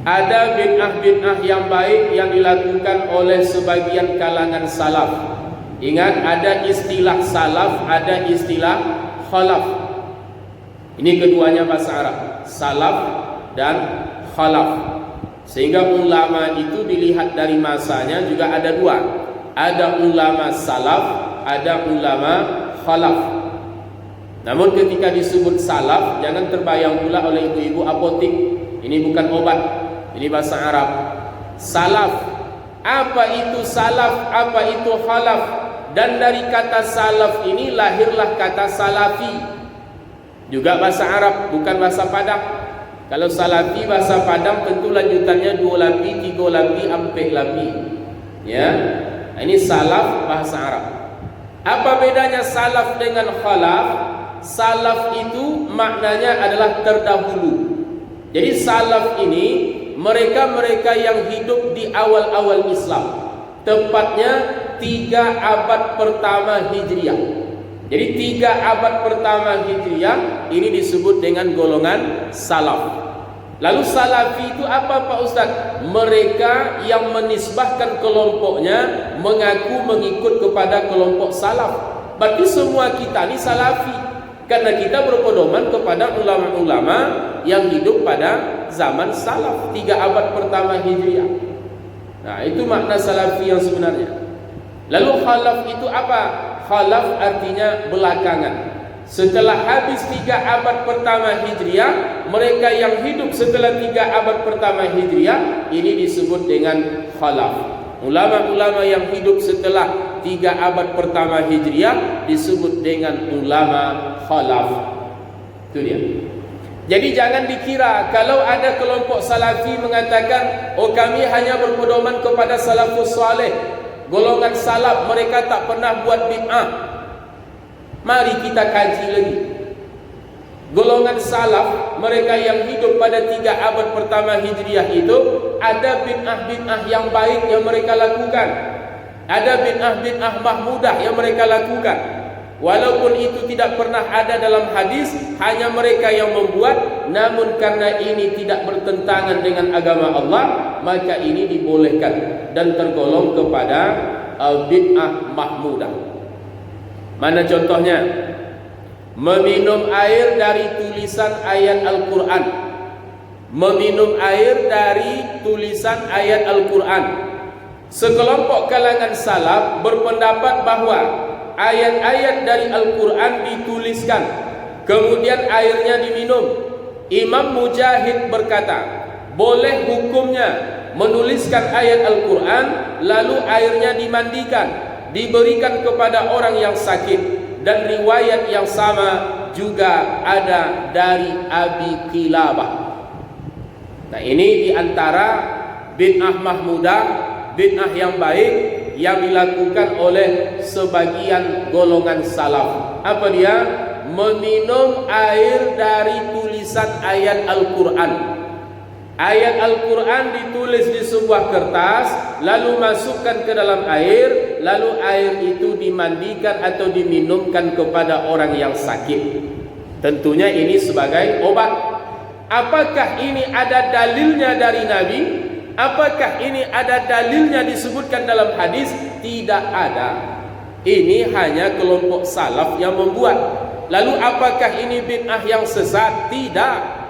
Ada bid'ah-bid'ah yang baik yang dilakukan oleh sebagian kalangan salaf. Ingat, ada istilah salaf, ada istilah khalaf. Ini keduanya bahasa Arab, salaf dan khalaf. Sehingga ulama itu dilihat dari masanya juga ada dua. Ada ulama salaf, ada ulama khalaf. Namun ketika disebut salaf, jangan terbayang pula oleh ibu-ibu apotik. Ini bukan obat, ini bahasa Arab. Salaf, apa itu salaf, apa itu khalaf? Dan dari kata salaf ini lahirlah kata salafi. Juga bahasa Arab, bukan bahasa Padang. Kalau salafi bahasa Padang tentu lanjutannya 2 lapi, 3 lapi, 4 lapi. Ya. Ini salaf bahasa Arab. Apa bedanya salaf dengan khalaf? Salaf itu maknanya adalah terdahulu. Jadi salaf ini mereka-mereka yang hidup di awal-awal Islam, tepatnya 3 abad pertama Hijriah. Jadi 3 abad pertama Hijriah ini disebut dengan golongan salaf. Lalu salafi itu apa Pak Ustaz? Mereka yang menisbahkan kelompoknya mengaku mengikut kepada kelompok salaf. Berarti semua kita ini salafi, karena kita berpedoman kepada ulama-ulama yang hidup pada zaman salaf 3 abad pertama Hijriah. Nah, itu makna salafi yang sebenarnya. Lalu khalaf itu apa? Khalaf artinya belakangan. Setelah habis 3 abad pertama Hijriah, mereka yang hidup setelah 3 abad pertama Hijriah ini disebut dengan khalaf. Ulama-ulama yang hidup setelah 3 abad pertama Hijriah disebut dengan ulama khalaf. Itu dia. Jadi jangan dikira kalau ada kelompok salafi mengatakan, oh kami hanya berpedoman kepada salafus saleh, golongan salaf, mereka tak pernah buat bid'ah. Mari kita kaji lagi. Golongan salaf, mereka yang hidup pada 3 abad pertama Hijriah itu, ada bid'ah-bid'ah yang baik yang mereka lakukan. Ada bid'ah-bid'ah mahmudah yang mereka lakukan. Walaupun itu tidak pernah ada dalam hadis, hanya mereka yang membuat. Namun karena ini tidak bertentangan dengan agama Allah, maka ini dibolehkan dan tergolong kepada bid'ah mahmudah. Mana contohnya? Meminum air dari tulisan ayat Al-Quran. Meminum air dari tulisan ayat Al-Quran. Sekelompok kalangan salaf berpendapat bahwa ayat-ayat dari Al-Quran dituliskan, kemudian airnya diminum. Imam Mujahid berkata, boleh hukumnya menuliskan ayat Al-Quran lalu airnya dimandikan, diberikan kepada orang yang sakit. Dan riwayat yang sama juga ada dari Abi Qilabah. Nah, ini diantara bid'ah mahmudah, bid'ah yang baik yang dilakukan oleh sebagian golongan salaf. Apa dia? Meminum air dari tulisan ayat Al-Quran. Ayat Al-Quran ditulis di sebuah kertas, lalu masukkan ke dalam air, lalu air itu dimandikan atau diminumkan kepada orang yang sakit. Tentunya ini sebagai obat. Apakah ini ada dalilnya dari Nabi? Apakah ini ada dalilnya disebutkan dalam hadis? Tidak ada. Ini hanya kelompok salaf yang membuat. Lalu apakah ini bid'ah yang sesat? Tidak.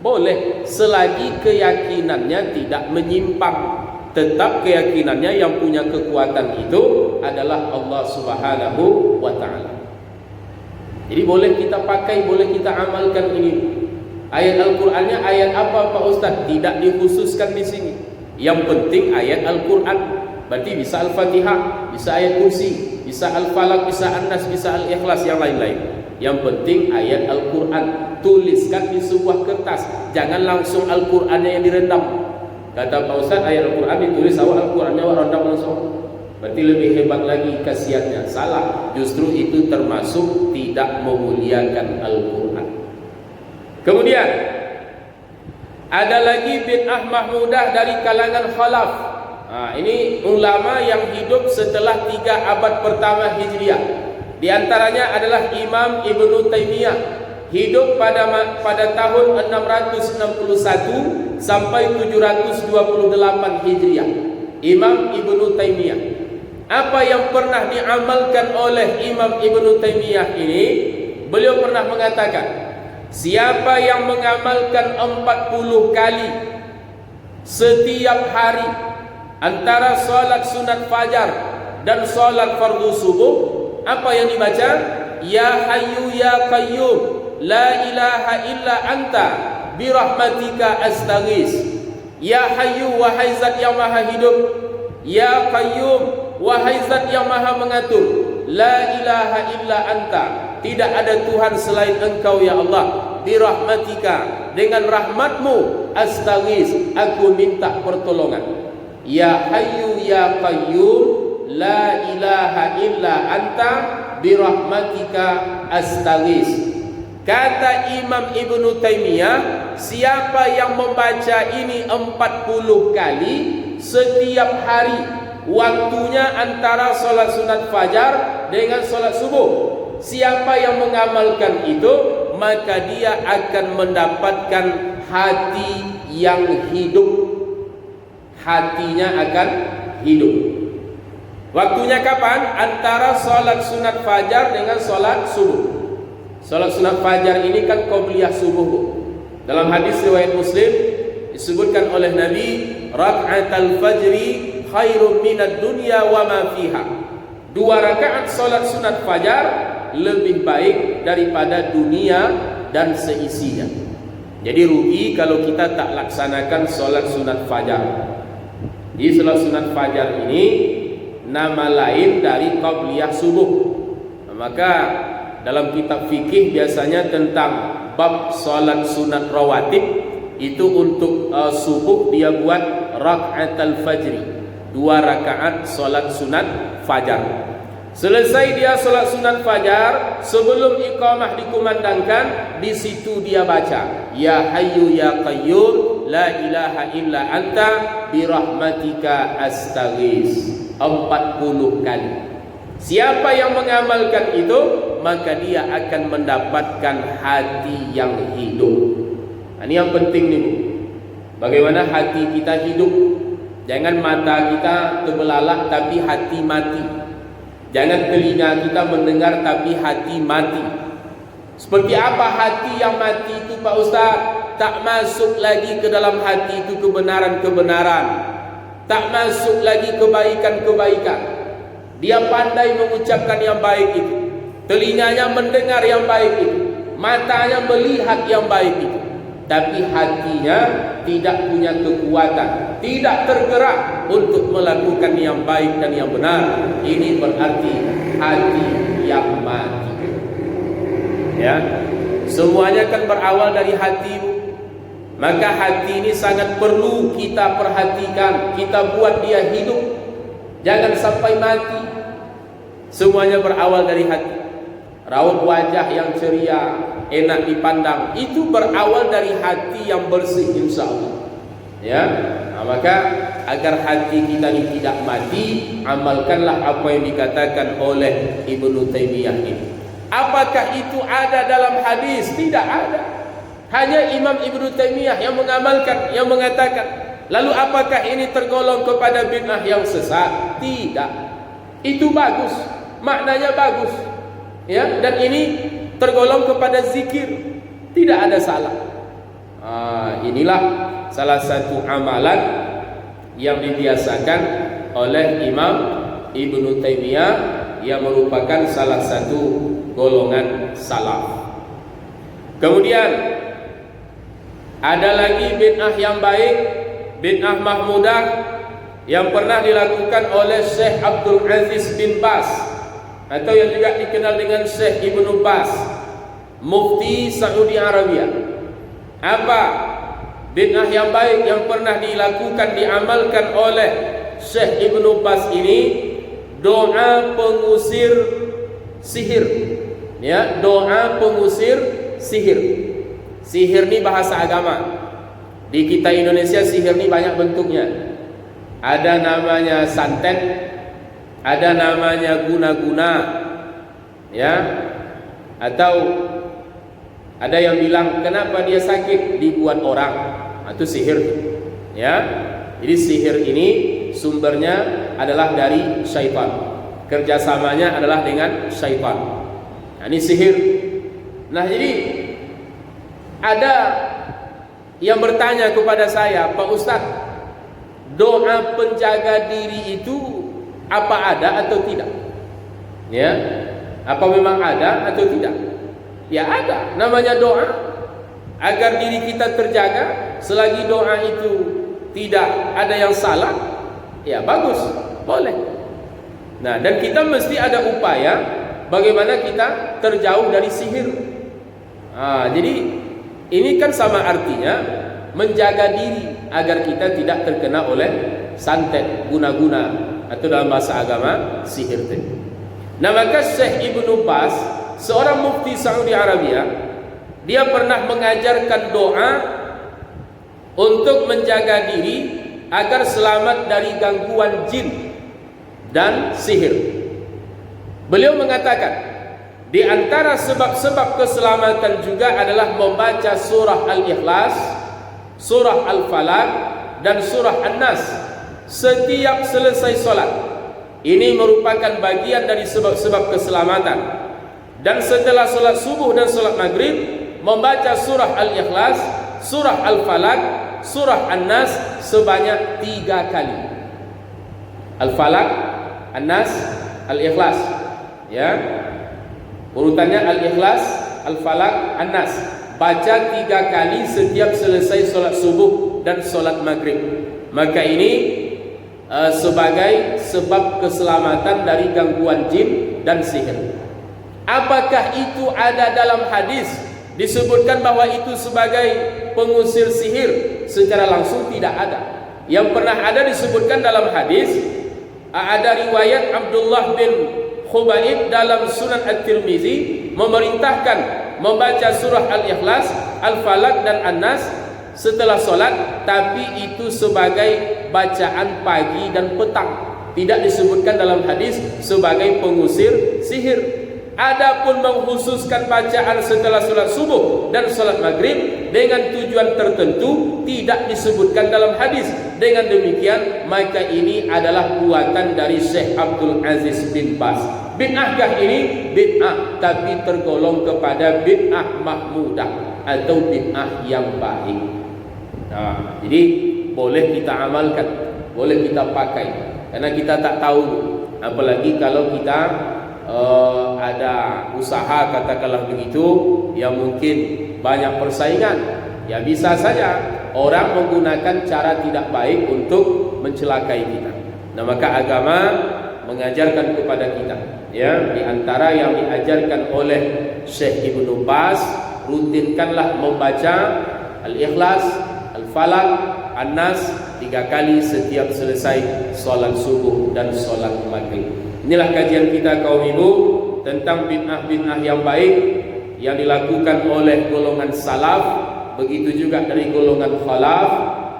Boleh selagi keyakinannya tidak menyimpang. Tetap keyakinannya yang punya kekuatan itu adalah Allah Subhanahu wa ta'ala. Jadi boleh kita pakai, boleh kita amalkan ini. Ayat Al-Qur'annya ayat apa Pak Ustaz? Tidak dikhususkan di sini. Yang penting ayat Al-Qur'an. Berarti bisa Al-Fatihah, bisa ayat kursi, bisa Al-Falaq, bisa An-Nas, bisa Al-Ikhlas, yang lain-lain. Yang penting ayat Al-Quran. Tuliskan di sebuah kertas, jangan langsung Al-Qurannya yang direndam. Kata Pak Ustaz, ayat Al-Quran ditulis awal, Al-Qurannya rendam langsung. Berarti lebih hebat lagi khasiatnya. Salah, justru itu termasuk tidak memuliakan Al-Quran. Kemudian ada lagi bid'ah mahmudah dari kalangan khalaf. Ini ulama yang hidup setelah 3 abad pertama Hijriah. Di antaranya adalah Imam Ibnu Taimiyah, hidup pada tahun 661 sampai 728 Hijriah. Imam Ibnu Taimiyah. Apa yang pernah diamalkan oleh Imam Ibnu Taimiyah ini, beliau pernah mengatakan, siapa yang mengamalkan 40 kali setiap hari antara salat sunat fajar dan salat fardu subuh, apa yang dibaca? Ya Hayyu Ya Qayyum, la ilaha illa anta, birahmatika astaghis. Ya Hayyu, wahai zat yang maha hidup. Ya Qayyum, wahai zat yang maha mengatur. La ilaha illa anta, tidak ada Tuhan selain engkau ya Allah. Birahmatika, dengan rahmatmu, astaghis, aku minta pertolongan. Ya Hayyu Ya Qayyum, la ilaha illa anta, birahmatika astaghis. Kata Imam Ibnu Taimiyah, siapa yang membaca ini 40 kali setiap hari, waktunya antara solat sunat fajar dengan solat subuh, siapa yang mengamalkan itu, maka dia akan mendapatkan hati yang hidup. Hatinya akan hidup. Waktunya kapan? Antara solat sunat fajar dengan solat subuh. Salat sunat fajar ini kan qobliyah subuh. Dalam hadis riwayat Muslim disebutkan oleh Nabi, rak'atal fajri khairum minad dunya wa ma fiha. 2 rakaat salat sunat fajar lebih baik daripada dunia dan seisinya. Jadi rugi kalau kita tak laksanakan salat sunat fajar. Di salat sunat fajar ini nama lain dari qobliyah subuh. Maka dalam kitab fikih biasanya tentang bab salat sunat rawatib itu untuk subuh dia buat rak'atul fajri, 2 rakaat salat sunat fajar. Selesai dia salat sunat fajar, sebelum iqamah dikumandangkan, di situ dia baca Ya Hayyu Ya Qayyum, la ilaha illa anta, birahmatika astaghis, 40 kali. Siapa yang mengamalkan itu, maka dia akan mendapatkan hati yang hidup. Ini yang penting nih Bu. Bagaimana hati kita hidup? Jangan mata kita terbelalak tapi hati mati. Jangan telinga kita mendengar tapi hati mati. Seperti apa hati yang mati itu Pak Ustaz? Tak masuk lagi ke dalam hati itu kebenaran-kebenaran. Tak masuk lagi kebaikan-kebaikan. Dia pandai mengucapkan yang baik itu, telinganya mendengar yang baik itu, matanya melihat yang baik itu, tapi hatinya tidak punya kekuatan, tidak tergerak untuk melakukan yang baik dan yang benar. Ini berarti hati yang mati. Ya, semuanya kan berawal dari hati. Maka hati ini sangat perlu kita perhatikan, kita buat dia hidup. Jangan sampai mati. Semuanya berawal dari hati. Raut wajah yang ceria, enak dipandang, itu berawal dari hati yang bersih insyaAllah. Ya, maka agar hati kita ini tidak mati, amalkanlah apa yang dikatakan oleh Ibnu Taimiyah ini. Apakah itu ada dalam hadis? Tidak ada. Hanya Imam Ibnu Taimiyah yang mengamalkan, yang mengatakan. Lalu apakah ini tergolong kepada bid'ah yang sesat? Tidak. Itu bagus, maknanya bagus. Ya, dan ini tergolong kepada zikir. Tidak ada salah. Inilah salah satu amalan yang dibiasakan oleh Imam Ibnu Taimiyah yang merupakan salah satu golongan salaf. Kemudian ada lagi bid'ah yang baik, bid'ah mahmudah yang pernah dilakukan oleh Syekh Abdul Aziz bin Baz, atau yang juga dikenal dengan Syekh Ibnu Baz, Mufti Saudi Arabia. Apa bid'ah yang baik yang pernah dilakukan, diamalkan oleh Syekh Ibnu Baz ini? Doa pengusir sihir. Ya, doa pengusir sihir. Sihir ini bahasa agama. Di kita Indonesia sihir ini banyak bentuknya. Ada namanya santet, ada namanya guna-guna, ya, atau Ada yang bilang kenapa dia sakit, dibuat orang. Itu sihir. Ya. Jadi sihir ini sumbernya adalah dari syaitan. Kerjasamanya adalah dengan syaitan. Nah, ini sihir. Nah, jadi ada yang bertanya kepada saya, Pak Ustadz, doa penjaga diri itu apa ada atau tidak? Ya, apa memang ada atau tidak? Ya ada, namanya doa agar diri kita terjaga. Selagi doa itu tidak ada yang salah, ya bagus, boleh. Nah, dan kita mesti ada upaya bagaimana kita terjauh dari sihir. Jadi ini kan sama artinya menjaga diri agar kita tidak terkena oleh santet, guna-guna, atau dalam bahasa agama sihir. Nah, maka Syekh Ibnu Baz, seorang mufti Saudi Arabia, dia pernah mengajarkan doa untuk menjaga diri agar selamat dari gangguan jin dan sihir. Beliau mengatakan, di antara sebab-sebab keselamatan juga adalah membaca surah Al-Ikhlas, surah Al-Falaq, dan surah An-Nas setiap selesai solat. Ini merupakan bagian dari sebab-sebab keselamatan. Dan setelah solat subuh dan solat maghrib, membaca surah Al-Ikhlas, surah Al-Falaq, surah An-Nas sebanyak 3 kali. Al-Falaq, An-Nas, Al-Ikhlas. Ya. Urutannya Al-Ikhlas, Al-Falaq, An-Nas. Baca 3 kali setiap selesai solat subuh dan solat maghrib. Maka ini sebagai sebab keselamatan dari gangguan jin dan sihir. Apakah itu ada dalam hadis disebutkan bahwa itu sebagai pengusir sihir? Secara langsung tidak ada. Yang pernah ada disebutkan dalam hadis, ada riwayat Abdullah bin Khubaib dalam Sunan At-Tirmizi memerintahkan membaca surah Al-Ikhlas, Al-Falaq, dan An-Nas setelah solat, tapi itu sebagai bacaan pagi dan petang. Tidak disebutkan dalam hadis sebagai pengusir sihir. Adapun mengkhususkan bacaan setelah solat subuh dan solat maghrib dengan tujuan tertentu tidak disebutkan dalam hadis. Dengan demikian, maka ini adalah buatan dari Syekh Abdul Aziz bin Baz. Bid'ahkah ini? Bid'ah, tapi tergolong kepada bid'ah mahmudah atau bid'ah yang baik. Nah, jadi boleh kita amalkan, boleh kita pakai, karena kita tak tahu. Apalagi kalau kita ada usaha, katakanlah begitu, yang mungkin banyak persaingan, ya bisa saja orang menggunakan cara tidak baik untuk mencelakai kita. Nah, maka agama mengajarkan kepada kita, ya, di antara yang diajarkan oleh Syekh Ibnu Baz, rutinkanlah membaca Al-Ikhlas, Al-Falaq, An-Nas 3 kali setiap selesai solat subuh dan solat maghrib. Inilah kajian kita kaum ibu tentang bid'ah-bid'ah yang baik yang dilakukan oleh golongan salaf, begitu juga dari golongan khalaf.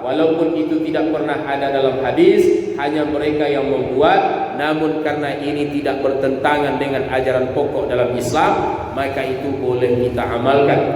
Walaupun itu tidak pernah ada dalam hadis, hanya mereka yang membuat. Namun karena ini tidak bertentangan dengan ajaran pokok dalam Islam, maka itu boleh kita amalkan.